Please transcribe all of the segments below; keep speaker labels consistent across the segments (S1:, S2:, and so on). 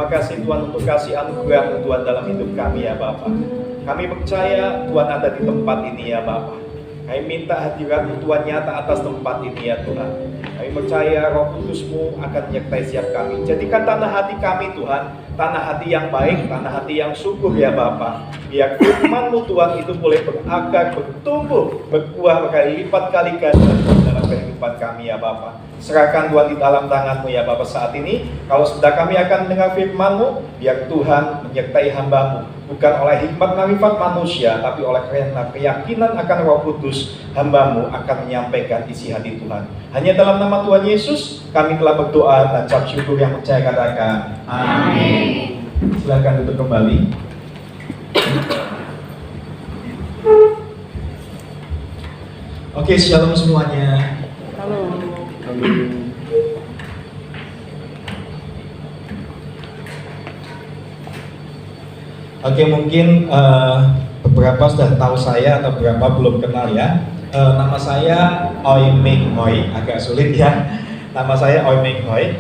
S1: Terima kasih Tuhan untuk kasih anugerah Tuhan dalam hidup kami ya Bapa. Kami percaya Tuhan ada di tempat ini ya Bapa. Kami minta hadirat Tuhan nyata atas tempat ini ya Tuhan. Kami percaya Roh Kudus-Mu akan menyertai setiap kami. Jadikan tanah hati kami Tuhan, tanah hati yang baik, tanah hati yang syukur ya Bapa. Biar firman-Mu Tuhan itu boleh berakar, bertumbuh, berbuah berkali lipat kali ganda dalam kehidupan kami ya Bapa. Serahkan Tuhan di dalam tangan-Mu ya Bapa saat ini. Kalau sudah kami akan mendengar firman-Mu, biar Tuhan menyertai hamba-Mu. Bukan oleh hikmat marifat manusia, tapi oleh karena keyakinan akan Roh Kudus, hamba-Mu akan menyampaikan isi hati Tuhan. Hanya dalam nama Tuhan Yesus, kami telah berdoa dan ucap syukur yang percaya katakan amin. Silakan duduk kembali. Oke, shalom semuanya.
S2: Halo.
S1: Oke, mungkin beberapa sudah tahu saya atau beberapa belum kenal ya. Nama saya Oi Meng Hoi, agak sulit ya. Nama saya Oi Meng Hoi.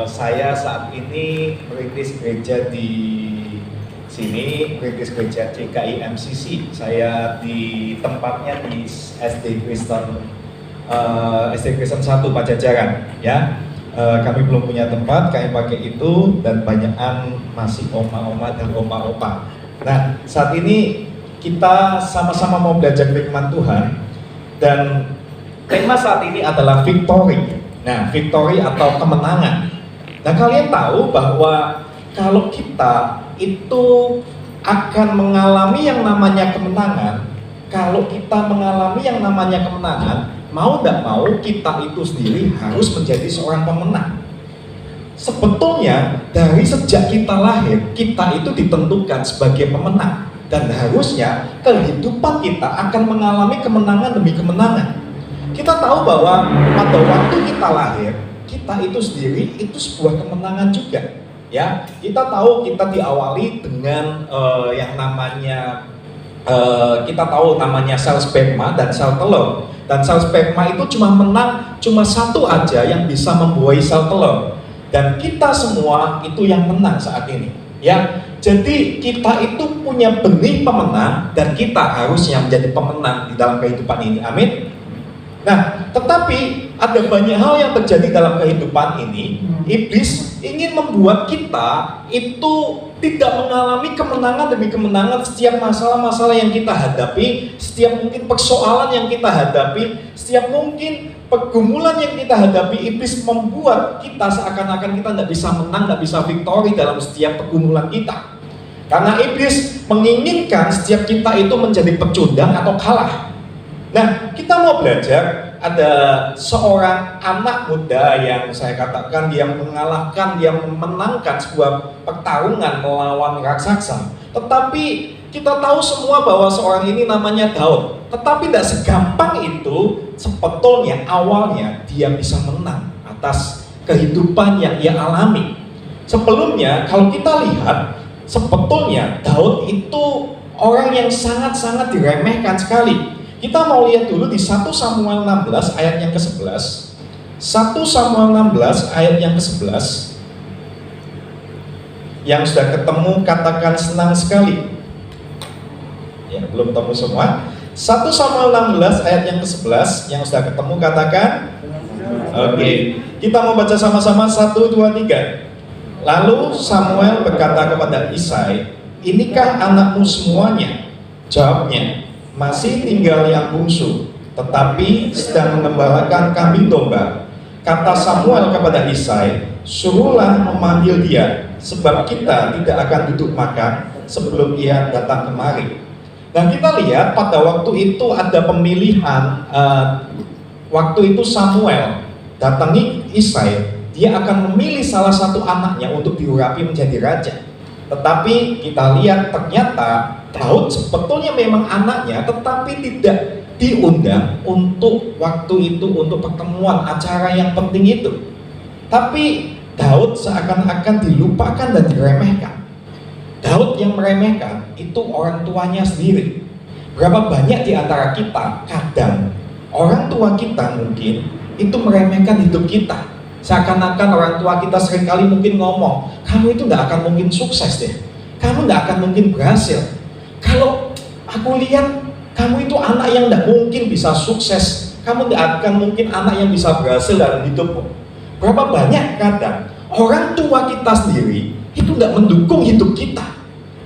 S1: Saya saat ini merintis gereja di sini, merintis gereja GKI MCC. Saya di tempatnya di SD Kristen 1 Pajajaran ya. Kami belum punya tempat, kami pakai itu dan banyakan masih oma-oma dan opa-opa. Nah, saat ini kita sama-sama mau belajar firman Tuhan dan tema saat ini adalah victory. Nah, victory atau kemenangan. Nah, kalian tahu bahwa kalau kita itu akan mengalami yang namanya kemenangan, kalau kita mengalami yang namanya kemenangan, mau tidak mau kita itu sendiri harus menjadi seorang pemenang. Sebetulnya dari sejak kita lahir, kita itu ditentukan sebagai pemenang. Dan harusnya kehidupan kita akan mengalami kemenangan demi kemenangan. Kita tahu bahwa pada waktu kita lahir, kita itu sendiri itu sebuah kemenangan juga. Ya, kita tahu kita diawali dengan yang namanya kita tahu namanya sel sperma dan sel telur. Dan sel sperma itu cuma satu aja yang bisa membuahi sel telur. Dan kita semua itu yang menang saat ini. Ya, jadi kita itu punya benih pemenang dan kita harusnya menjadi pemenang di dalam kehidupan ini. Amin. Nah, tetapi ada banyak hal yang terjadi dalam kehidupan ini. Iblis ingin membuat kita itu tidak mengalami kemenangan demi kemenangan. Setiap masalah-masalah yang kita hadapi, setiap mungkin persoalan yang kita hadapi, setiap mungkin pergumulan yang kita hadapi, iblis membuat kita seakan-akan kita tidak bisa menang, tidak bisa victory dalam setiap pergumulan kita. Karena iblis menginginkan setiap kita itu menjadi pecundang atau kalah. Nah, kita mau belajar, ada seorang anak muda yang saya katakan dia mengalahkan, dia memenangkan sebuah pertarungan melawan raksasa. Tetapi kita tahu semua bahwa seorang ini namanya Daud. Tetapi tidak segampang itu sebetulnya awalnya dia bisa menang atas kehidupan yang ia alami. Sebelumnya kalau kita lihat, sebetulnya Daud itu orang yang sangat-sangat diremehkan sekali. Kita mau lihat dulu di 1 Samuel 16 ayat yang ke-11. 1 Samuel 16 ayat yang ke-11. Yang sudah ketemu katakan senang sekali. Ya, belum ketemu semua. 1 Samuel 16 ayat yang ke-11. Yang sudah ketemu katakan oke. Kita mau baca sama-sama 1, 2, 3. Lalu Samuel berkata kepada Isai, "Inikah anakmu semuanya?" Jawabnya, "Masih tinggal yang bungsu, tetapi sedang mengembalakan kambing domba." Kata Samuel kepada Isai, "Suruhlah memanggil dia, sebab kita tidak akan duduk makan sebelum ia datang kemari." Dan kita lihat pada waktu itu ada pemilihan, waktu itu Samuel datangi Isai, dia akan memilih salah satu anaknya untuk diurapi menjadi raja. Tetapi kita lihat ternyata Daud sebetulnya memang anaknya, tetapi tidak diundang untuk waktu itu, untuk pertemuan acara yang penting itu. Tapi Daud seakan-akan dilupakan dan diremehkan. Daud yang meremehkan itu orang tuanya sendiri. Berapa banyak di antara kita kadang orang tua kita mungkin itu meremehkan hidup kita. Seakan-akan orang tua kita seringkali mungkin ngomong, kamu itu nggak akan mungkin sukses deh, kamu nggak akan mungkin berhasil. Kalau aku lihat kamu itu anak yang nggak mungkin bisa sukses, kamu nggak akan mungkin anak yang bisa berhasil dalam hidupmu. Berapa banyak kadang orang tua kita sendiri itu nggak mendukung hidup kita.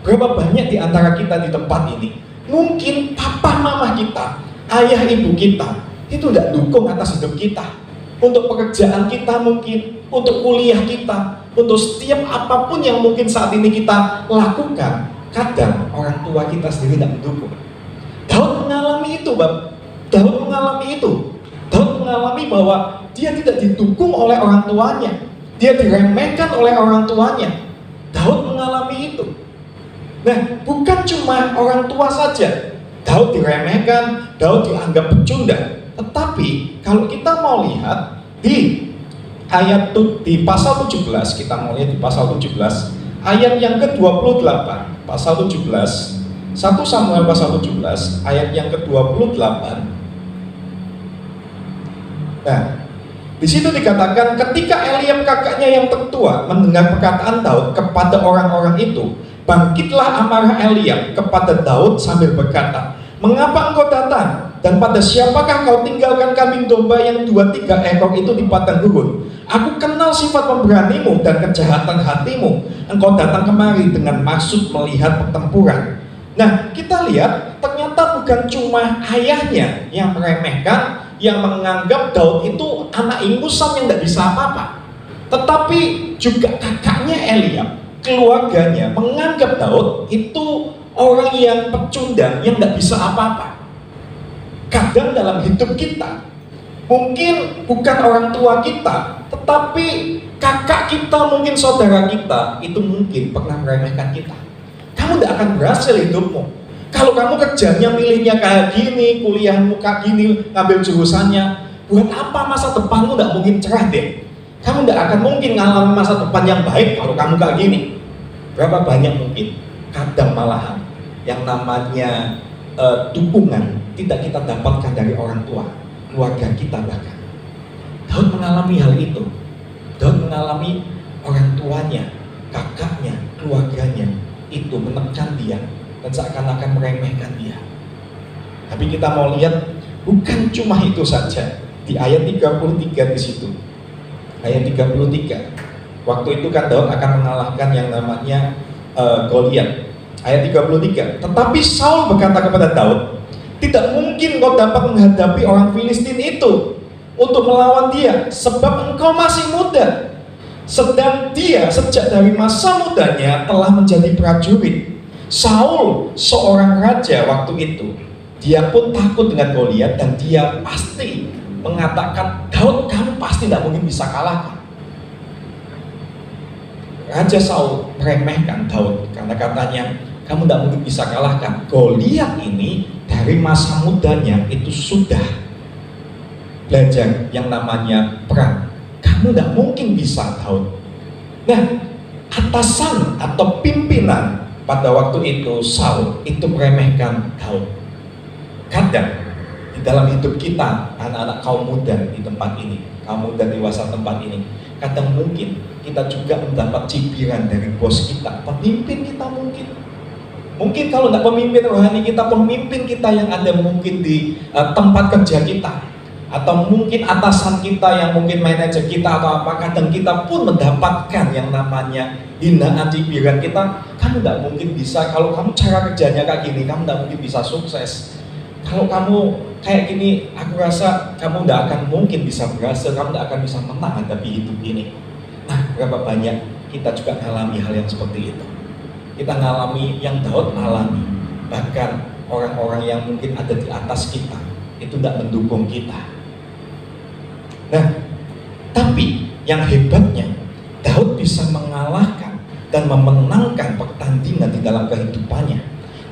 S1: Berapa banyak di antara kita di tempat ini, mungkin papa mama kita, ayah ibu kita itu nggak dukung atas hidup kita. Untuk pekerjaan kita mungkin, untuk kuliah kita, untuk setiap apapun yang mungkin saat ini kita lakukan, kadang orang tua kita sendiri tidak mendukung. Daud mengalami itu, Bab. Daud mengalami itu. Daud mengalami bahwa dia tidak didukung oleh orang tuanya, dia diremehkan oleh orang tuanya. Daud mengalami itu. Nah, bukan cuma orang tua saja Daud diremehkan, Daud dianggap pecundang. Tetapi kalau kita mau lihat di ayat di pasal 17, kita mau lihat di pasal 17 ayat yang ke-28, pasal 17, 1 Samuel pasal 17 ayat yang ke-28. Nah, di situ dikatakan ketika Eliab kakaknya yang tertua mendengar perkataan Daud kepada orang-orang itu, bangkitlah amarah Eliab kepada Daud sambil berkata, mengapa engkau datang? Dan pada siapakah kau tinggalkan kambing domba yang 2-3 ekor itu di padang gurun? Aku kenal sifat pemberanimu dan kejahatan hatimu. Engkau datang kemari dengan maksud melihat pertempuran. Nah, kita lihat ternyata bukan cuma ayahnya yang meremehkan, yang menganggap Daud itu anak ingusan yang tidak bisa apa-apa, tetapi juga kakaknya Eliab, keluarganya menganggap Daud itu orang yang pecundang, yang tidak bisa apa-apa. Kadang dalam hidup kita, mungkin bukan orang tua kita, tetapi kakak kita, mungkin saudara kita, itu mungkin pernah meremehkan kita. Kamu tidak akan berhasil hidupmu kalau kamu kerjanya milihnya kayak gini, kuliahmu kayak gini, ngambil jurusannya. Buat apa masa depanmu tidak mungkin cerah deh. Kamu tidak akan mungkin mengalami masa depan yang baik kalau kamu kayak gini. Berapa banyak mungkin, kadang malahan yang namanya dukungan tidak kita dapatkan dari orang tua, keluarga kita bahkan. Daud mengalami hal itu. Daud mengalami orang tuanya, kakaknya, keluarganya itu menekan dia dan seakan-akan meremehkan dia. Tapi kita mau lihat bukan cuma itu saja. Di ayat 33 di situ. Ayat 33. Waktu itu kan Daud akan mengalahkan yang namanya Goliat. Ayat 33. Tetapi Saul berkata kepada Daud, tidak mungkin kau dapat menghadapi orang Filistin itu untuk melawan dia, sebab engkau masih muda. Sedang dia sejak dari masa mudanya telah menjadi prajurit. Saul seorang raja waktu itu, dia pun takut dengan Goliat dan dia pasti mengatakan, Daud, kamu pasti tidak mungkin bisa kalahkan. Raja Saul meremehkan Daud karena katanya, kamu tidak mungkin bisa kalahkan. Goliat ini dari masa mudanya itu sudah belajar yang namanya perang. Kamu tidak mungkin bisa, Daud. Nah, atasan atau pimpinan pada waktu itu Saul itu meremehkan Daud. Kadang di dalam hidup kita, anak-anak kaum muda di tempat ini, kaum muda dewasa tempat ini, kadang mungkin kita juga mendapat cibiran dari bos kita, pemimpin kita mungkin. Mungkin kalau tidak pemimpin rohani kita, pemimpin kita yang ada mungkin di tempat kerja kita, atau mungkin atasan kita yang mungkin manajer kita atau apa, kadang kita pun mendapatkan yang namanya hinaan, cibiran kita. Kamu tidak mungkin bisa, kalau kamu cara kerjanya kayak gini, kamu tidak mungkin bisa sukses. Kalau kamu kayak gini, aku rasa kamu tidak akan mungkin bisa berhasil, kamu tidak akan bisa menang hadapi hidup ini. Nah, berapa banyak kita juga mengalami hal yang seperti itu. Kita mengalami yang Daud alami. Bahkan orang-orang yang mungkin ada di atas kita itu tidak mendukung kita. Nah, tapi yang hebatnya Daud bisa mengalahkan dan memenangkan pertandingan di dalam kehidupannya.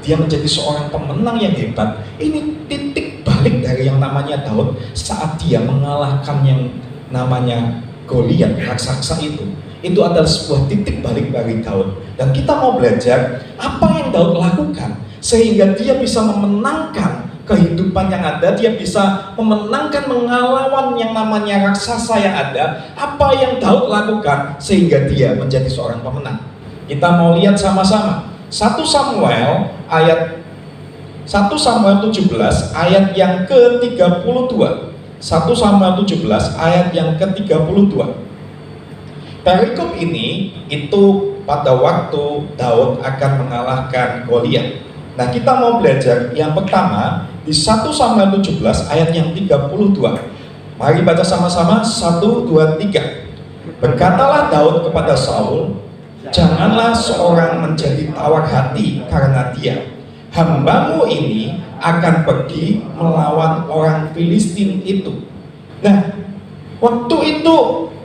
S1: Dia menjadi seorang pemenang yang hebat. Ini titik balik dari yang namanya Daud saat dia mengalahkan yang namanya Goliat, raksasa itu. Itu adalah sebuah titik balik bagi Daud. Dan kita mau belajar apa yang Daud lakukan sehingga dia bisa memenangkan kehidupan yang ada, dia bisa memenangkan, mengalawan yang namanya raksasa yang ada. Apa yang Daud lakukan sehingga dia menjadi seorang pemenang? Kita mau lihat sama-sama 1 Samuel 17 ayat yang ke-32. 1 Samuel 17 ayat yang ke-32. Perikop ini itu pada waktu Daud akan mengalahkan Goliat. Nah, kita mau belajar yang pertama di 1 Samuel 17 ayat yang 32. Mari baca sama-sama, 1, 2, 3. Berkatalah Daud kepada Saul, janganlah seorang menjadi tawar hati karena dia. Hambamu ini akan pergi melawan orang Filistin itu. Nah, waktu itu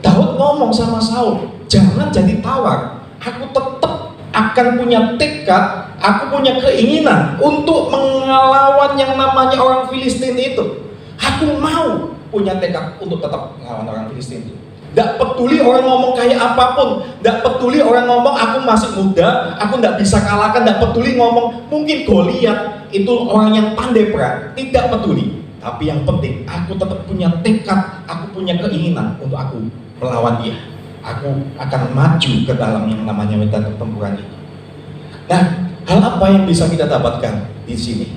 S1: Daud ngomong sama Saul, jangan jadi tawar. Aku tetap akan punya tekad, aku punya keinginan untuk mengelawan yang namanya orang Filistin itu. Aku mau punya tekad untuk tetap melawan orang Filistin itu. Tidak peduli orang ngomong kayak apapun, tidak peduli orang ngomong aku masih muda, aku tidak bisa kalahkan, tidak peduli ngomong mungkin Goliat itu orang yang pandai perang, tidak peduli. Tapi yang penting aku tetap punya tekad, aku punya keinginan untuk aku melawan dia. Aku akan maju ke dalam yang namanya medan pertempuran itu. Nah, hal apa yang bisa kita dapatkan di sini?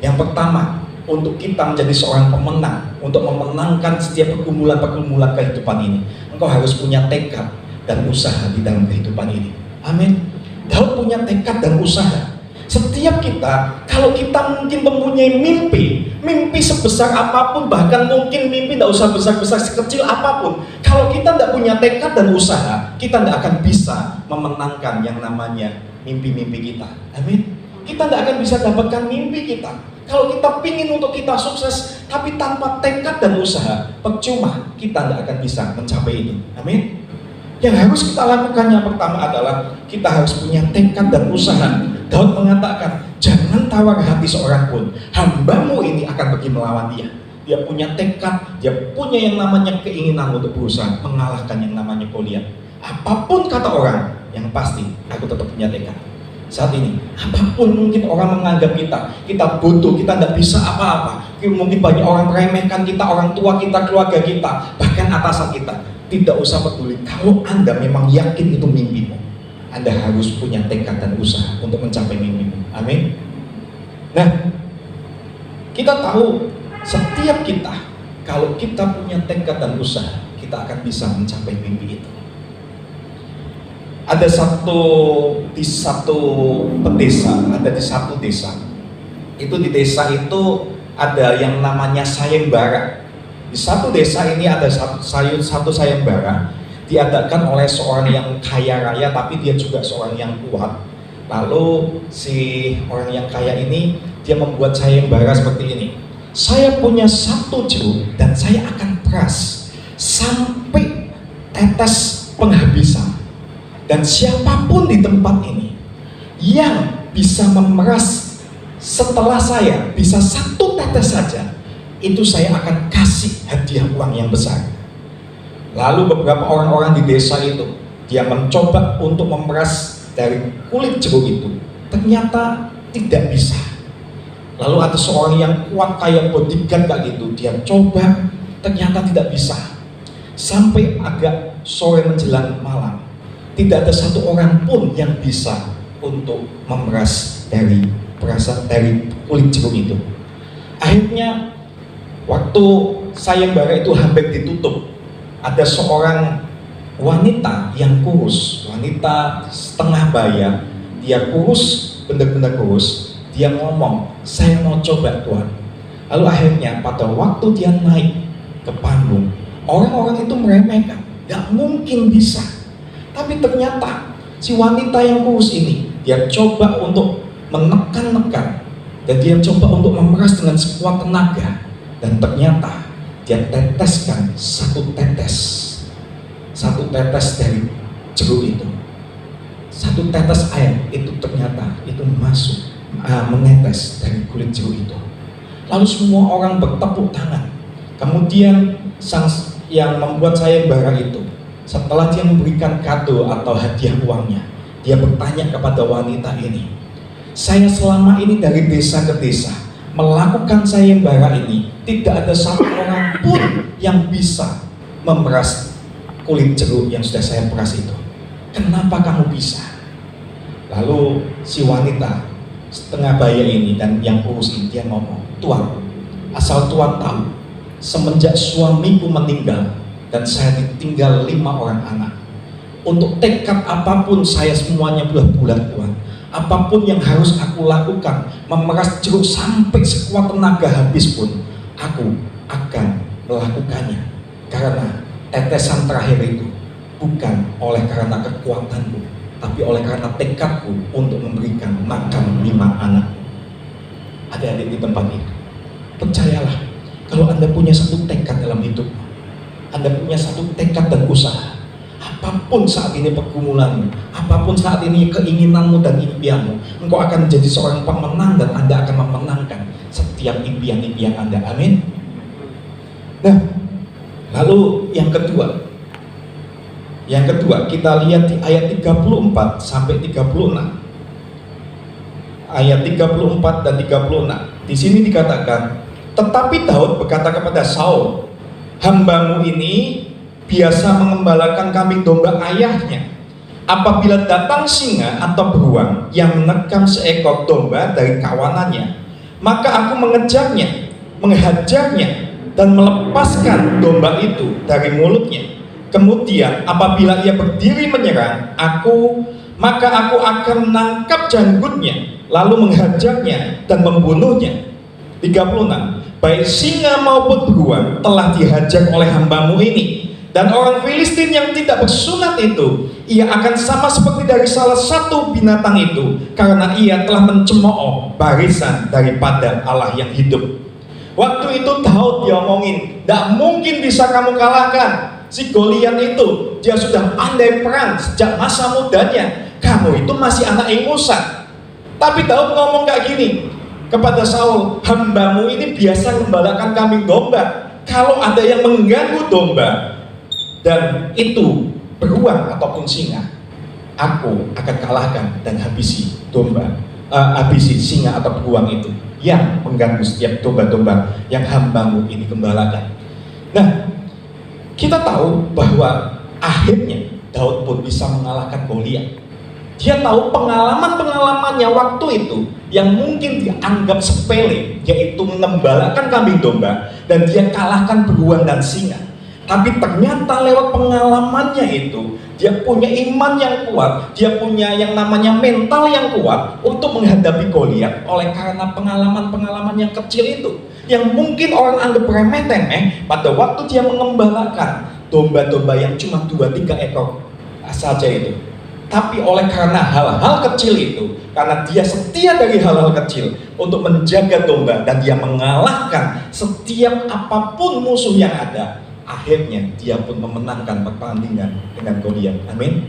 S1: Yang pertama, untuk kita menjadi seorang pemenang, untuk memenangkan setiap pergumulan-pergumulan kehidupan ini, engkau harus punya tekad dan usaha di dalam kehidupan ini. Amin. Daud punya tekad dan usaha. Setiap kita, kalau kita mungkin mempunyai mimpi sebesar apapun, bahkan mungkin mimpi tidak usah besar-besar, sekecil apapun, kalau kita tidak punya tekad dan usaha, kita tidak akan bisa memenangkan yang namanya mimpi-mimpi kita. Amin. Kita tidak akan bisa dapatkan mimpi kita. Kalau kita pingin untuk kita sukses, tapi tanpa tekad dan usaha, percuma, kita tidak akan bisa mencapai itu. Amin. Yang harus kita lakukan yang pertama adalah kita harus punya tekad dan usaha. Daud mengatakan, jangan tawar hati seorang pun, hambamu ini akan pergi melawan dia. Dia punya tekad, dia punya yang namanya keinginan untuk berusaha mengalahkan yang namanya Goliat. Apapun kata orang, yang pasti aku tetap punya tekad. Saat ini, apapun mungkin orang menganggap kita butuh, kita tidak bisa apa-apa. Mungkin banyak orang meremehkan kita, orang tua kita, keluarga kita, bahkan atasan kita. Tidak usah peduli, kalau Anda memang yakin itu mimpimu, Anda harus punya tekad dan usaha untuk mencapai mimpimu. Amin. Nah, kita tahu setiap kita, kalau kita punya tekad dan usaha, kita akan bisa mencapai mimpi itu. Ada di satu desa. Itu di desa itu ada yang namanya sayembara. Di satu desa ini ada satu sayembara diadakan oleh seorang yang kaya raya, tapi dia juga seorang yang kuat. Lalu si orang yang kaya ini dia membuat sayembara seperti ini. Saya punya 1 jeruk dan saya akan peras sampai tetes penghabisan. Dan siapapun di tempat ini yang bisa memeras setelah saya bisa 1 tetes saja, itu saya akan kasih hadiah uang yang besar. Lalu beberapa orang-orang di desa itu, dia mencoba untuk memeras dari kulit jeruk itu, ternyata tidak bisa. Lalu ada seorang yang kuat kayak bodyguard kayak gitu, dia coba, ternyata tidak bisa. Sampai agak sore menjelang malam, tidak ada 1 orang pun yang bisa untuk memeras dari kulit jeruk itu. Akhirnya waktu sayembara itu hampir ditutup, ada seorang wanita yang kurus, wanita setengah baya, dia kurus, benar-benar kurus. Dia ngomong, saya mau coba Tuhan. Lalu akhirnya pada waktu dia naik ke panggung, orang-orang itu meremehkan, gak mungkin bisa. Tapi ternyata si wanita yang kurus ini, dia coba untuk menekan-nekan, dan dia coba untuk memeras dengan sekuat tenaga. Dan ternyata dia teteskan 1 tetes dari jeruk itu, 1 tetes air itu ternyata itu menetes dari kulit jeruk itu. Lalu semua orang bertepuk tangan. Kemudian sang yang membuat sayembara itu, setelah dia memberikan kado atau hadiah uangnya, dia bertanya kepada wanita ini, saya selama ini dari desa ke desa melakukan sayembara ini, tidak ada satu orang pun yang bisa memeras kulit jeruk yang sudah saya peras itu. Kenapa kamu bisa? Lalu si wanita setengah baya ini dan yang kurus ini, dia ngomong, Tuan, asal Tuan tahu, semenjak suamiku meninggal dan saya ditinggal 5 orang anak, untuk tekad apapun saya semuanya bulat-bulat, Tuan. Apapun yang harus aku lakukan, memeras jeruk sampai sekuat tenaga habis pun, aku akan melakukannya. Karena tetesan terakhir itu bukan oleh karena kekuatanku, tapi oleh karena tekadku untuk memberikan makan 5 anak. Adik-adik di tempat ini, percayalah, kalau Anda punya satu tekad dalam hidup, Anda punya satu tekad dan usaha, apapun saat ini pergumulanmu, apapun saat ini keinginanmu dan impianmu, engkau akan menjadi seorang pemenang dan Anda akan memenangkan setiap impian-impian Anda. Amin. Nah, lalu yang kedua kita lihat di ayat 34 sampai 36. Ayat 34 dan 36. Di sini dikatakan, tetapi Daud berkata kepada Saul, hambamu ini biasa mengembalakan kambing domba ayahnya. Apabila datang singa atau beruang yang menerkam seekor domba dari kawanannya, maka aku mengejarnya, menghajarnya, dan melepaskan domba itu dari mulutnya. Kemudian apabila ia berdiri menyerang maka aku akan menangkap janggutnya, lalu menghajarnya dan membunuhnya. 36. Baik singa maupun beruang telah dihajar oleh hambamu ini, dan orang Filistin yang tidak bersunat itu, ia akan sama seperti dari salah satu binatang itu, karena ia telah mencemooh barisan daripada Allah yang hidup. Waktu itu Daud diomongin, tidak mungkin bisa kamu kalahkan si Goliat itu, dia sudah pandai perang sejak masa mudanya, kamu itu masih anak ingusan. Tapi Daud ngomong kayak gini kepada Saul, hambamu ini biasa gembalakan kambing domba. Kalau ada yang mengganggu domba dan itu beruang ataupun singa, aku akan kalahkan dan habisi singa atau beruang itu yang mengganggu setiap domba-domba yang hambamu ini gembalakan. Nah, kita tahu bahwa akhirnya Daud pun bisa mengalahkan Goliat. Dia tahu pengalaman-pengalamannya waktu itu yang mungkin dianggap sepele, yaitu mengembalakan kambing domba, dan dia kalahkan beruang dan singa. Tapi ternyata lewat pengalamannya itu, dia punya iman yang kuat, dia punya yang namanya mental yang kuat untuk menghadapi Goliat oleh karena pengalaman-pengalaman yang kecil itu, yang mungkin orang anggap remeh-temeh pada waktu dia mengembalakan domba-domba yang cuma 2-3 ekor saja itu. Tapi oleh karena hal-hal kecil itu, karena dia setia dari hal-hal kecil untuk menjaga domba, dan dia mengalahkan setiap apapun musuh yang ada, akhirnya dia pun memenangkan pertandingan dengan Goliat. Amin.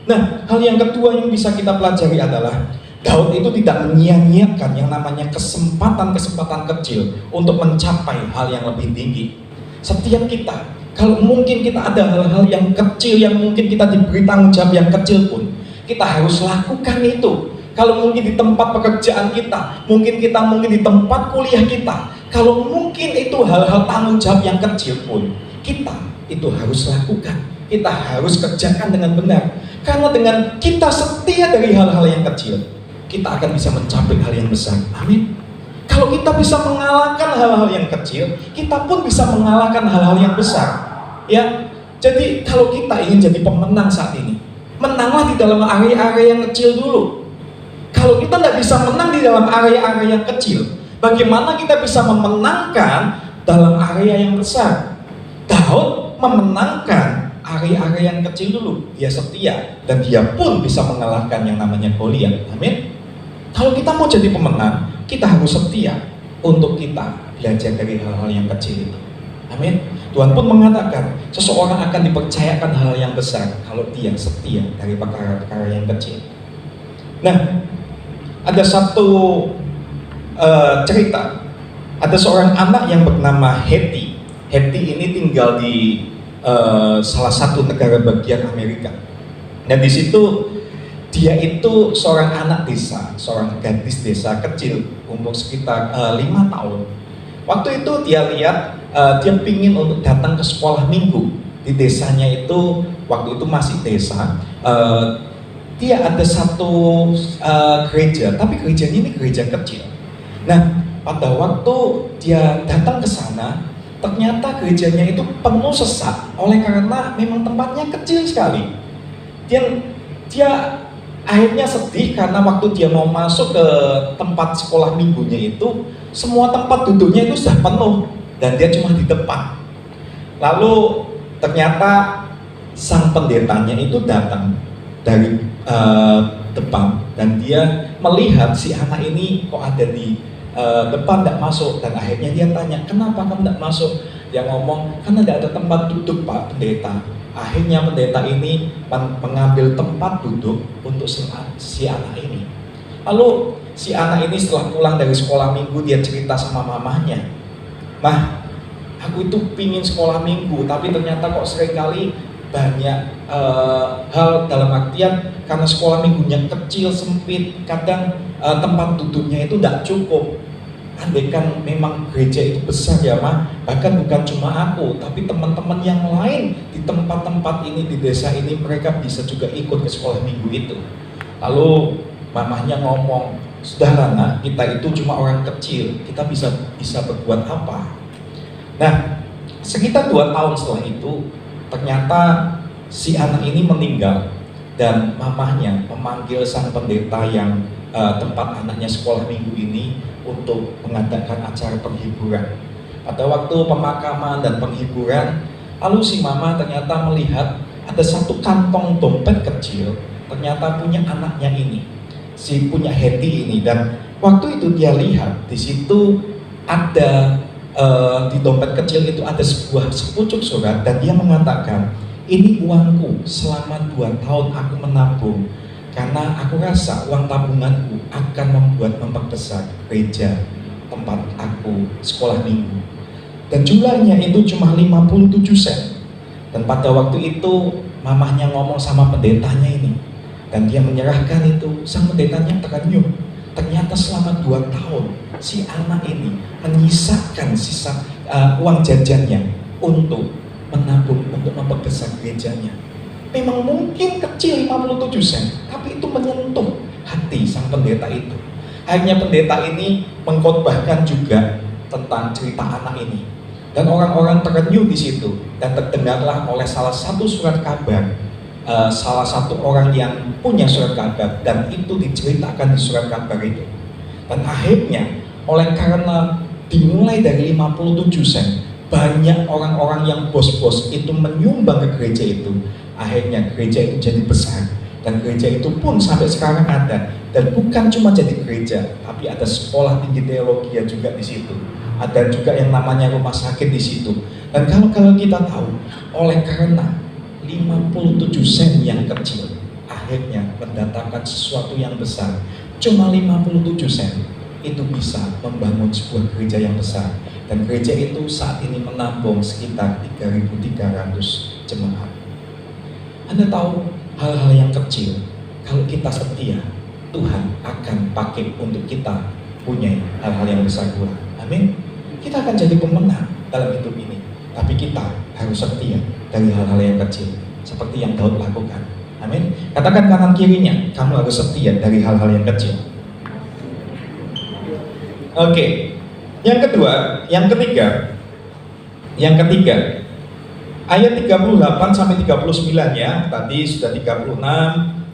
S1: Nah, hal yang kedua yang bisa kita pelajari adalah Daud itu tidak menyia-nyiakan yang namanya kesempatan-kesempatan kecil untuk mencapai hal yang lebih tinggi. Setiap kita, kalau mungkin kita ada hal-hal yang kecil yang mungkin kita diberi tanggung jawab yang kecil pun, kita harus lakukan itu. Kalau mungkin di tempat pekerjaan kita, mungkin di tempat kuliah kita, kalau mungkin itu hal-hal tanggung jawab yang kecil pun, kita itu harus lakukan. Kita harus kerjakan dengan benar. Karena dengan kita setia dari hal-hal yang kecil, kita akan bisa mencapai hal yang besar. Amin. Kalau kita bisa mengalahkan hal-hal yang kecil, kita pun bisa mengalahkan hal-hal yang besar. Ya, jadi kalau kita ingin jadi pemenang saat ini, menanglah di dalam area-area yang kecil dulu. Kalau kita tidak bisa menang di dalam area-area yang kecil, bagaimana kita bisa memenangkan dalam area yang besar? Daud memenangkan area-area yang kecil dulu. Dia setia dan dia pun bisa mengalahkan yang namanya Goliat. Amin. Kalau kita mau jadi pemenang, kita harus setia untuk kita belajar dari hal-hal yang kecil itu. Amin. Tuhan pun mengatakan seseorang akan dipercayakan hal yang besar kalau dia setia dari perkara-perkara yang kecil. Nah, ada satu cerita. Ada seorang anak yang bernama Hetty. Hetty ini tinggal di salah satu negara bagian Amerika. Dan di situ dia itu seorang anak desa, seorang gadis desa kecil, umur sekitar 5 tahun. Waktu itu dia lihat, dia pingin untuk datang ke sekolah minggu di desanya itu. Waktu itu masih desa, dia ada satu gereja, tapi gerejanya ini gereja kecil. Nah, pada waktu dia datang ke sana, ternyata gerejanya itu penuh sesak, oleh karena memang tempatnya kecil sekali. Dia akhirnya sedih karena waktu dia mau masuk ke tempat sekolah minggunya itu, semua tempat duduknya itu sudah penuh dan dia cuma di depan. Lalu ternyata sang pendetanya itu datang dari depan dan dia melihat si anak ini kok ada di depan tidak masuk, dan akhirnya dia tanya, kenapa kamu tidak masuk? Dia ngomong, karena tidak ada tempat duduk Pak Pendeta. Akhirnya pendeta ini mengambil tempat duduk untuk si anak ini. Lalu si anak ini setelah pulang dari sekolah minggu, dia cerita sama mamahnya, "Mah, aku itu pingin sekolah minggu, tapi ternyata kok seringkali banyak hal, dalam artian karena sekolah minggunya kecil, sempit, kadang tempat duduknya itu tidak cukup. Andaikan memang gereja itu besar ya Mah, bahkan bukan cuma aku, tapi teman-teman yang lain di tempat-tempat ini, di desa ini, mereka bisa juga ikut ke sekolah minggu itu." Lalu mamahnya ngomong, "Sudahlah Nak, kita itu cuma orang kecil, kita bisa berbuat apa?" Nah, sekitar 2 tahun setelah itu, ternyata si anak ini meninggal, dan mamahnya memanggil sang pendeta yang tempat anaknya sekolah minggu ini untuk mengadakan acara penghiburan. Pada waktu pemakaman dan penghiburan, lalu si mama ternyata melihat ada satu kantong dompet kecil, ternyata punya anaknya ini, si punya Hedi ini. Dan waktu itu dia lihat di situ ada di dompet kecil itu ada sepucuk surat, dan dia mengatakan, "Ini uangku, selama 2 tahun aku menabung, karena aku rasa uang tabunganku akan memperbesar gereja tempat aku sekolah minggu." Dan jumlahnya itu cuma 57 sen. Dan pada waktu itu mamahnya ngomong sama pendetanya ini, dan dia menyerahkan itu. Sang pendetanya terenyuh. Ternyata selama 2 tahun si anak ini menyisakan sisa uang jajannya untuk menabung, untuk memperbesar gerejanya. Memang mungkin kecil 57 sen, tapi itu menyentuh hati sang pendeta itu. Akhirnya pendeta ini mengkhotbahkan juga tentang cerita anak ini, dan orang-orang terenyuh di situ, dan terdengarlah oleh salah satu surat kabar, salah satu orang yang punya surat kabar, dan itu diceritakan di surat kabar itu. Dan akhirnya oleh karena dimulai dari 57 sen, banyak orang-orang yang bos-bos itu menyumbang ke gereja itu. Akhirnya gereja itu jadi besar, dan gereja itu pun sampai sekarang ada. Dan bukan cuma jadi gereja, tapi ada sekolah tinggi teologi juga di situ. Ada juga yang namanya rumah sakit di situ. Dan kalau kita tahu, oleh karena 57 sen yang kecil akhirnya mendatangkan sesuatu yang besar. Cuma 57 sen itu bisa membangun sebuah gereja yang besar. Dan gereja itu saat ini menampung sekitar 3.300 jemaat. Anda tahu, hal-hal yang kecil, kalau kita setia, Tuhan akan pakai untuk kita punya hal-hal yang besar pula. Amin. Kita akan jadi pemenang dalam hidup ini, tapi kita harus setia dari hal-hal yang kecil, seperti yang Daud lakukan. Amin. Katakan kanan kirinya, kamu harus setia dari hal-hal yang kecil. Oke. Yang kedua, yang ketiga, ayat 38 sampai 39 ya. Tadi sudah 36,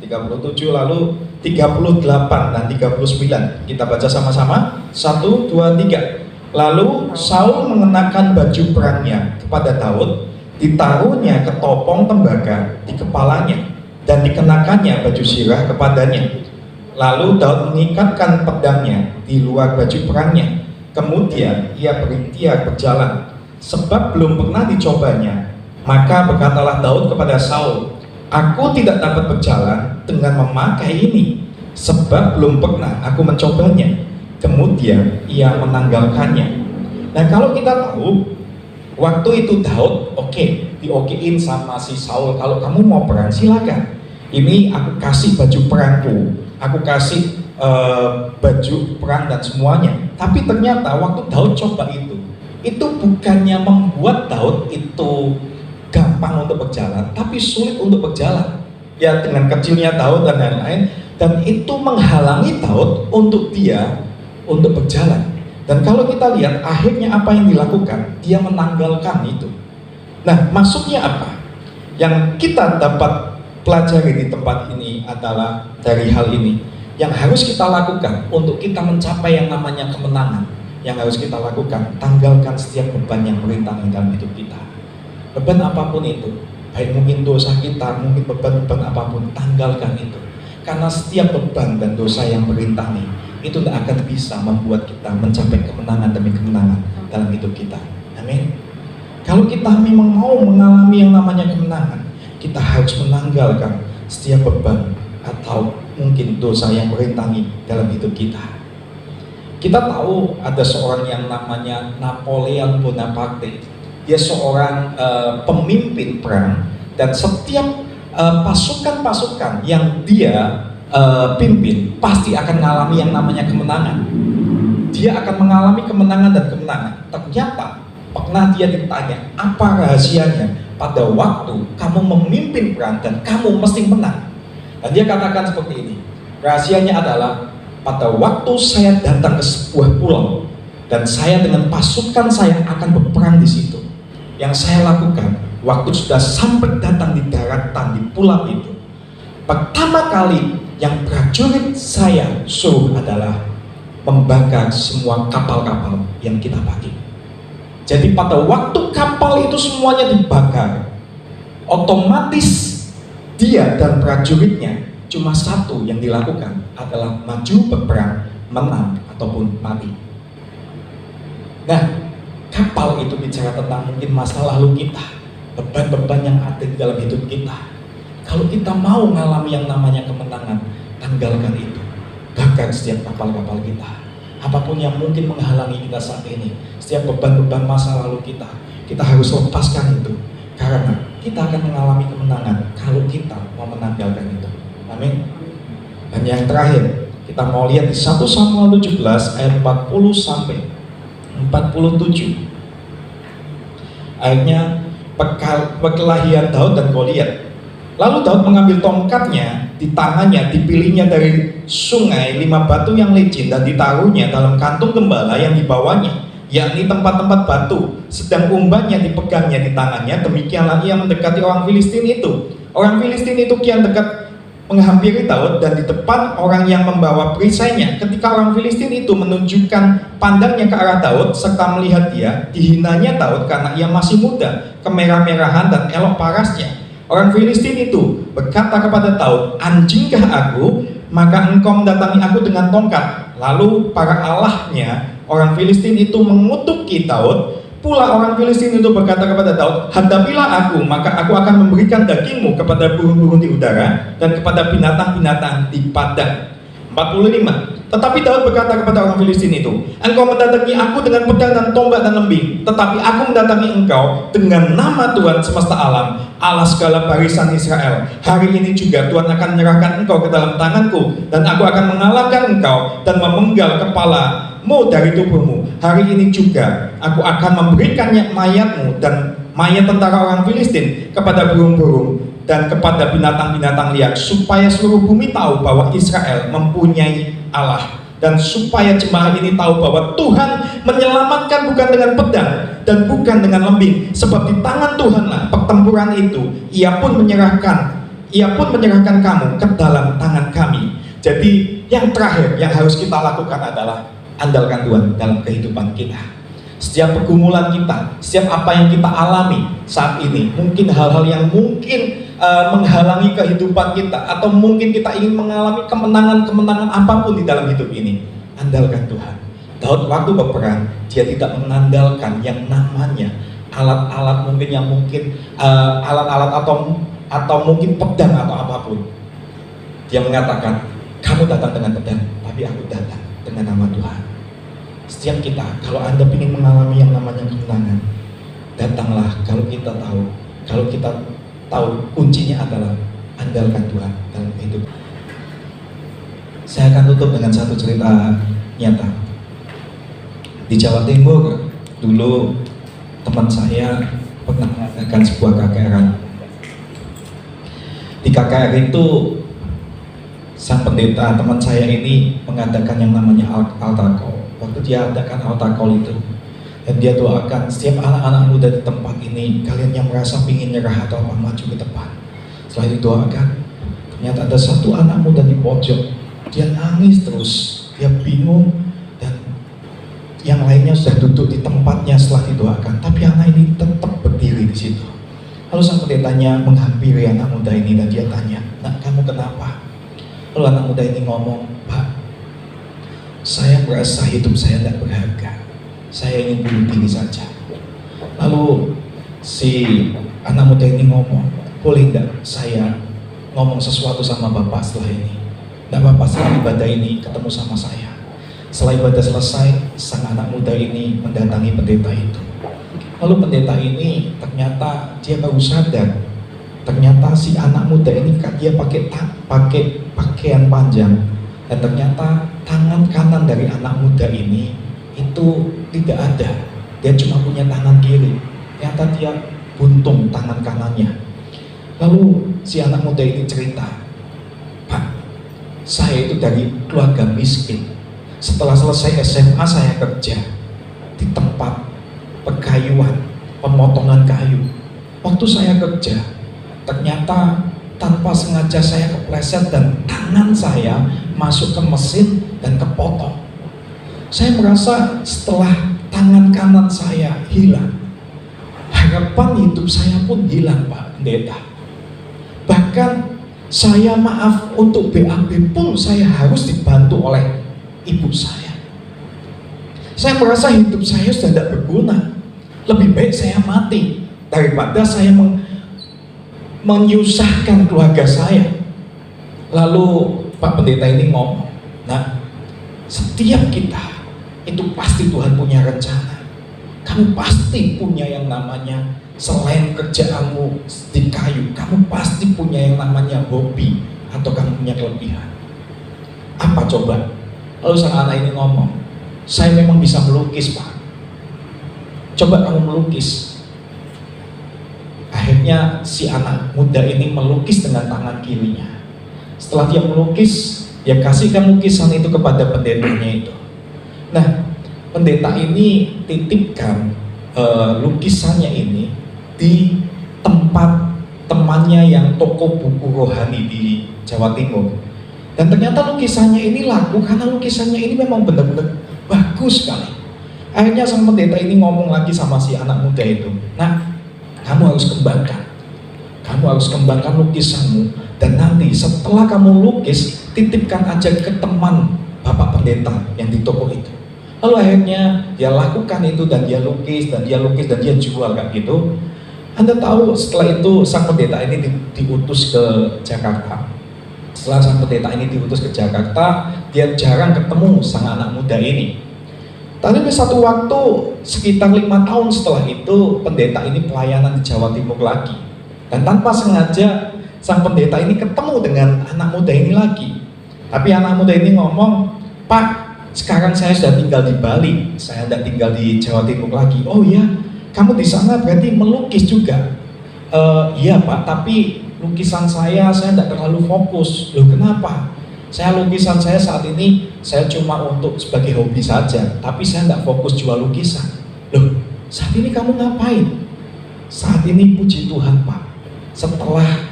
S1: 37, lalu 38 dan 39. Kita baca sama-sama. 1, 2, 3. Lalu Saul mengenakan baju perangnya kepada Daud, ditaruhnya ketopong tembaga di kepalanya, dan dikenakannya baju sirah kepadanya. Lalu Daud mengikatkan pedangnya di luar baju perangnya. Kemudian ia berikhtiar berjalan, sebab belum pernah dicobanya. Maka berkatalah Daud kepada Saul, "Aku tidak dapat berjalan dengan memakai ini, sebab belum pernah aku mencobanya." Kemudian ia menanggalkannya. Nah, kalau kita tahu, waktu itu Daud diokein sama si Saul, "Kalau kamu mau perang silakan." Ini aku kasih baju perangku, aku kasih baju perang dan semuanya. Tapi ternyata waktu Daud coba itu bukannya membuat Daud itu gampang untuk berjalan, tapi sulit untuk berjalan. Ya, dengan kecilnya Daud dan lain-lain, dan itu menghalangi Daud untuk berjalan. Dan kalau kita lihat akhirnya apa yang dilakukan, dia menanggalkan itu. Nah, maksudnya apa? Yang kita dapat pelajari di tempat ini adalah dari hal ini yang harus kita lakukan untuk kita mencapai yang namanya kemenangan. Yang harus kita lakukan, tanggalkan setiap beban yang merintangi dalam hidup kita. Beban apapun itu, baik mungkin dosa kita, mungkin beban-beban apapun, tanggalkan itu. Karena setiap beban dan dosa yang merintangi itu tidak akan bisa membuat kita mencapai kemenangan demi kemenangan dalam hidup kita. Amin. Kalau kita memang mau mengalami yang namanya kemenangan, kita harus menanggalkan setiap beban atau mungkin dosa yang merintangi dalam hidup kita. Kita tahu ada seorang yang namanya Napoleon Bonaparte. Dia seorang pemimpin perang, dan setiap pasukan-pasukan yang dia pimpin pasti akan mengalami yang namanya kemenangan. Dia akan mengalami kemenangan dan kemenangan. Ternyata pernah dia ditanya, apa rahasianya pada waktu kamu memimpin perang dan kamu mesti menang? Dan dia katakan seperti ini, rahasianya adalah pada waktu saya datang ke sebuah pulau dan saya dengan pasukan saya akan berperang di situ. Yang saya lakukan, waktu sudah sampai datang di daratan di pulau itu, pertama kali yang prajurit saya suruh adalah membakar semua kapal-kapal yang kita pakai. Jadi pada waktu kapal itu semuanya dibakar, otomatis dia dan prajuritnya cuma satu yang dilakukan adalah maju berperang, menang ataupun mati. Nah, kapal itu bicara tentang mungkin masa lalu kita, beban-beban yang ada di dalam hidup kita. Kalau kita mau mengalami yang namanya kemenangan, tanggalkan itu, bakar setiap kapal-kapal kita. Apapun yang mungkin menghalangi kita saat ini, setiap beban-beban masa lalu kita harus lepaskan itu, karena kita akan mengalami kemenangan kalau kita mau menanggalkan itu. Amin. Dan yang terakhir, kita mau lihat di 1 Samuel 17 ayat 40 sampai 47. Akhirnya perkelahian Daud dan Goliat. Lalu Daud mengambil tongkatnya, di tangannya dipilihnya dari sungai 5 batu yang licin dan ditaruhnya dalam kantung gembala yang dibawanya, yakni tempat-tempat batu. Sedang umbannya dipegangnya di tangannya. Demikianlah ia mendekati orang Filistin itu. Orang Filistin itu kian dekat menghampiri Daud, dan di depan orang yang membawa perisainya. Ketika orang Filistin itu menunjukkan pandangnya ke arah Daud serta melihat dia, dihinanya Daud karena ia masih muda, kemerah-merahan dan elok parasnya. Orang Filistin itu berkata kepada Daud, "Anjingkah aku, maka engkau mendatangi aku dengan tongkat?" Lalu para allahnya orang Filistin itu mengutuki Daud. Pula orang Filistin itu berkata kepada Daud, "Hadapilah aku, maka aku akan memberikan dagingmu kepada burung-burung di udara dan kepada binatang-binatang di padang." 45. Tetapi Daud berkata kepada orang Filistin itu, "Engkau mendatangi aku dengan pedang dan tombak dan lembing, tetapi aku mendatangi engkau dengan nama Tuhan semesta alam, Allah segala barisan Israel. Hari ini juga Tuhan akan menyerahkan engkau ke dalam tanganku, dan aku akan mengalahkan engkau dan memenggal kepalamu dari tubuhmu. Hari ini juga aku akan memberikannya mayatmu dan mayat tentara orang Filistin kepada burung-burung dan kepada binatang-binatang liar, supaya seluruh bumi tahu bahwa Israel mempunyai Allah, dan supaya jemaah ini tahu bahwa Tuhan menyelamatkan bukan dengan pedang dan bukan dengan lembing, sebab di tangan Tuhanlah pertempuran itu. Ia pun menyerahkan kamu ke dalam tangan kami." Jadi yang terakhir yang harus kita lakukan adalah andalkan Tuhan dalam kehidupan kita. Setiap pergumulan kita, setiap apa yang kita alami saat ini, mungkin hal-hal yang mungkin menghalangi kehidupan kita, atau mungkin kita ingin mengalami kemenangan-kemenangan apapun di dalam hidup ini, andalkan Tuhan. Daud waktu berperang, dia tidak mengandalkan yang namanya alat-alat mungkin yang mungkin alat-alat atau mungkin pedang atau apapun. Dia mengatakan, "Kamu datang dengan pedang, tapi aku datang dengan nama Tuhan." Setiap kita, kalau Anda ingin mengalami yang namanya kemenangan, datanglah kalau kita tahu kuncinya adalah andalkan Tuhan dalam hidup. Saya akan tutup dengan satu cerita nyata. Di Jawa Timur dulu teman saya pernah mengadakan sebuah KKR. Di KKR itu sang pendeta teman saya ini mengadakan yang namanya altar call. Waktu dia adakan altar call itu, dan dia doakan setiap anak-anak muda di tempat ini, kalian yang merasa ingin nyerah atau apa, maju ke depan. Setelah didoakan, ternyata ada satu anak muda di pojok, dia nangis terus, dia bingung, dan yang lainnya sudah duduk di tempatnya setelah didoakan, tapi anak ini tetap berdiri di situ. Lalu sang pendetanya menghampiri anak muda ini dan dia tanya, "Nak, kamu kenapa?" Lalu anak muda ini ngomong, "Pak, saya merasa hidup saya tidak berharga. Saya ingin bunuh diri saja." Lalu si anak muda ini ngomong, "Boleh tidak saya ngomong sesuatu sama Bapak setelah ini?" "Tidak apa-apa, setelah ibadah ini ketemu sama saya." Setelah ibadah selesai, sang anak muda ini mendatangi pendeta itu. Lalu pendeta ini ternyata dia baru sadar, ternyata si anak muda ini dia pakai pakaian panjang, dan ternyata tangan kanan dari anak muda ini itu tidak ada. Dia cuma punya tangan kiri. Ternyata dia buntung tangan kanannya. Lalu si anak muda ini cerita, "Pak, saya itu dari keluarga miskin. Setelah selesai SMA saya kerja di tempat perkayuan, pemotongan kayu. Waktu saya kerja, ternyata tanpa sengaja saya kepleset dan tangan saya masuk ke mesin dan kepotong. Saya merasa setelah tangan kanan saya hilang, harapan hidup saya pun hilang, Pak Pendeta. Bahkan saya maaf untuk BAB pun saya harus dibantu oleh ibu saya. Saya merasa hidup saya sudah tidak berguna. Lebih baik saya mati daripada saya menyusahkan keluarga saya." Lalu Pak Pendeta ini ngomong, "Nah, setiap kita itu pasti Tuhan punya rencana. Kamu pasti punya yang namanya, selain kerjaanmu di kayu, kamu pasti punya yang namanya hobi atau kamu punya kelebihan. Apa coba?" Lalu sang anak ini ngomong, "Saya memang bisa melukis, Pak. Coba kamu melukis." Akhirnya si anak muda ini melukis dengan tangan kirinya. Setelah dia melukis, dia kasihkan lukisan itu kepada pendetanya itu. Nah, pendeta ini titipkan lukisannya ini di tempat temannya yang toko buku rohani di Jawa Timur. Dan ternyata lukisannya ini laku karena lukisannya ini memang benar-benar bagus sekali. Akhirnya sang pendeta ini ngomong lagi sama si anak muda itu, "Nah, kamu harus kembangkan. Kamu harus kembangkan lukisanmu, dan nanti setelah kamu lukis, titipkan aja ke teman Bapak Pendeta yang di toko itu." Lalu akhirnya dia lakukan itu, dan dia lukis, dan dia lukis, dan dia jual kayak gitu. Anda tahu setelah itu sang pendeta ini diutus ke Jakarta. Setelah sang pendeta ini diutus ke Jakarta, dia jarang ketemu sang anak muda ini. Tapi satu waktu sekitar 5 tahun setelah itu, pendeta ini pelayanan di Jawa Timur lagi. Dan tanpa sengaja sang pendeta ini ketemu dengan anak muda ini lagi. Tapi anak muda ini ngomong, "Pak, sekarang saya sudah tinggal di Bali, saya tidak tinggal di Jawa Timur lagi." "Oh iya, kamu di sana berarti melukis juga?" "Iya Pak, tapi lukisan saya tidak terlalu fokus." "Loh, kenapa?" Lukisan saya saat ini saya cuma untuk sebagai hobi saja, tapi saya tidak fokus jual lukisan." "Loh, saat ini kamu ngapain?" "Saat ini puji Tuhan Pak, setelah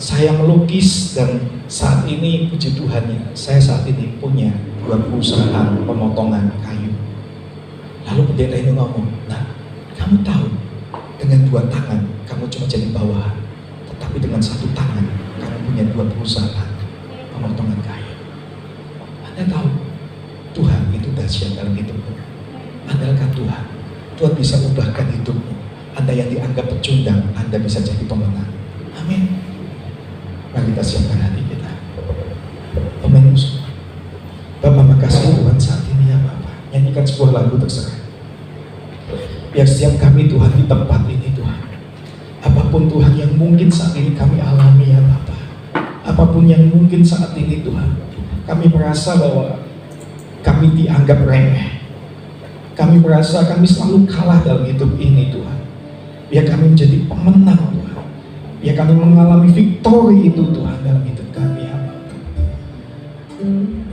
S1: saya melukis dan saat ini puji Tuhan ya, saya saat ini punya 2 perusahaan pemotongan kayu." Lalu pendeta ini ngomong, "Nah, kamu tahu dengan 2 tangan kamu cuma jadi bawahan, tetapi dengan 1 tangan kamu punya 2 perusahaan pemotongan kayu." Anda tahu, Tuhan itu dahsyat dalam hidupmu. Andalkan Tuhan. Tuhan bisa ubahkan hidupmu. Anda yang dianggap pecundang, Anda bisa jadi pemenang. Amin. Mari kita siapkan hati kita. Amin. Bapak, makasih Tuhan saat ini ya Bapak. Nyanyikan sebuah lagu terserah. Biar setiap kami Tuhan di tempat ini Tuhan, Apapun Tuhan yang mungkin saat ini kami alami ya Bapa, apapun yang mungkin saat ini Tuhan, kami merasa bahwa kami dianggap remeh, kami merasa kami selalu kalah dalam hidup ini Tuhan. Biar kami menjadi pemenang Tuhan, biar kami mengalami victory itu Tuhan dalam hidup kami ya Bapa.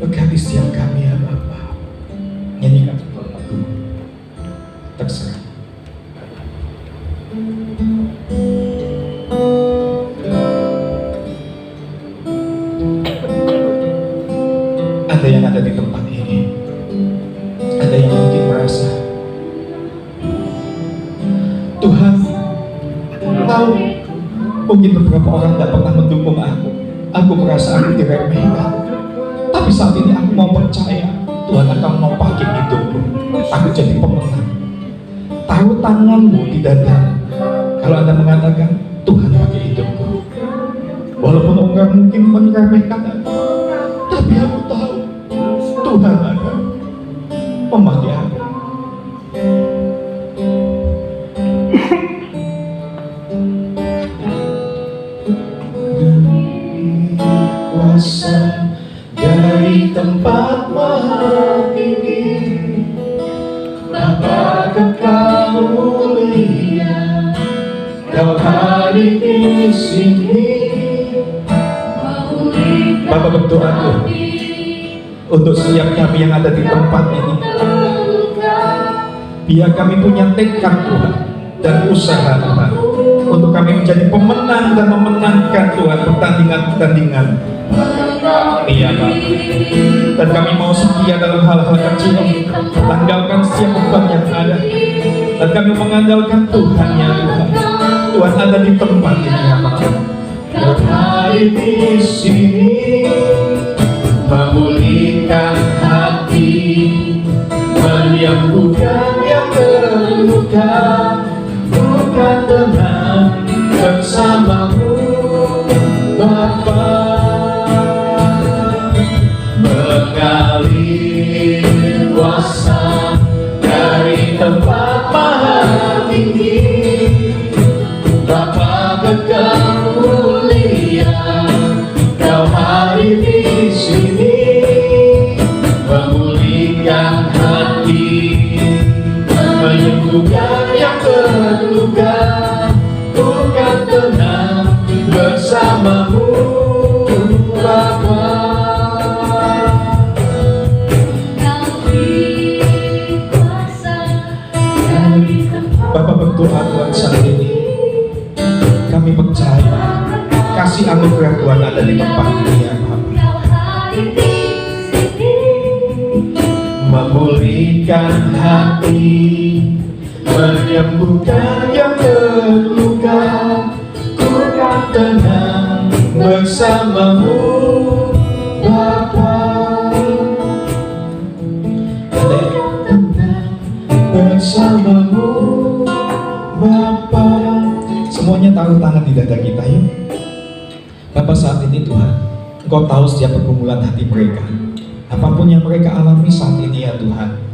S1: Berkati setiap kami ya Bapa. Nyanyikan sebuah lagu, terserah. Ada yang ada di tempat ini, ada yang mungkin merasa Tuhan tahu, mungkin beberapa orang tidak pernah mendukung aku merasa aku diremehkan, tapi saat ini aku mau percaya Tuhan akan menumpahin hidupku, aku jadi pemenang. Taruh tanganmu di dada kalau Anda mengatakan Tuhan pakai hidupku, walaupun orang mungkin meremehkan aku, tapi aku tahu Tuhan akan memakai aku. Kuasa dari tempat maha tinggi, Bapa kekal mulia, Kau hadir di sini. Bapa berdoa untuk setiap kami yang ada di tempat ini, biar kami punya tekad Tuhan dan usaha Tuhan untuk kami menjadi pemenang dan memenangkan Tuhan pertandingan-pertandingan iya Bapa. Dan kami mau setia dalam hal-hal kecil, tanggalkan setiap beban yang ada, dan kami mengandalkan Tuhan ya Tuhan. Tuhan ada di tempat ini ya Bapa. Hadir di sini, memulihkan hati, menyembuhkan yang terluka, bukan tenang bersamamu Bapa. Mengalir kuasa dari tempat maha tinggi, Bapa kekal mulia, Kau hadir di sini, memulihkan hati, menyembuhkan yang terluka, bukan tenang bersamamu Bapa. Bapa berdoa Tuhan saat ini, kami percaya kasih anugerah Tuhan ada di tempat ini ya Bapa. Memulihkan hati, menyembuhkan yang terluka, ku kan tenang bersamamu Bapa. Tenang bersamamu Bapa. Semuanya taruh tangan di dada kita yuk. Bapa, saat ini Tuhan, Engkau tahu setiap pergumulan hati mereka, apapun yang mereka alami saat ini ya Tuhan.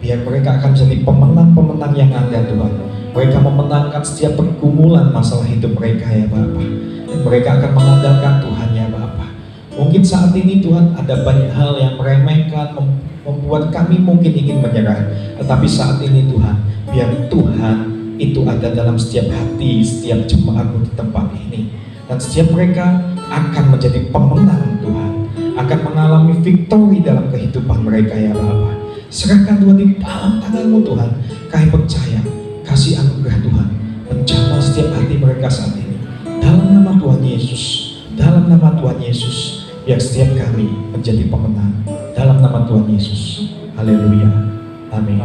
S1: Biar mereka akan jadi pemenang-pemenang yang ada Tuhan. Mereka memenangkan setiap pergumulan masalah hidup mereka ya Bapa. Dan mereka akan mengandalkan Tuhan ya Bapa. Mungkin saat ini Tuhan ada banyak hal yang meremehkan, membuat kami mungkin ingin menyerah. Tetapi saat ini Tuhan, biar Tuhan itu ada dalam setiap hati, setiap jemaat-Mu di tempat ini. Dan setiap mereka akan menjadi pemenang Tuhan, akan mengalami victory dalam kehidupan mereka ya Bapa. Serahkan Tuhan di dalam tangan-Mu Tuhan. Kami percaya kasih anugerah Tuhan menjamah setiap hati mereka saat ini. Dalam nama Tuhan Yesus, dalam nama Tuhan Yesus, biar setiap kami menjadi pemenang. Dalam nama Tuhan Yesus. Haleluya. Amin.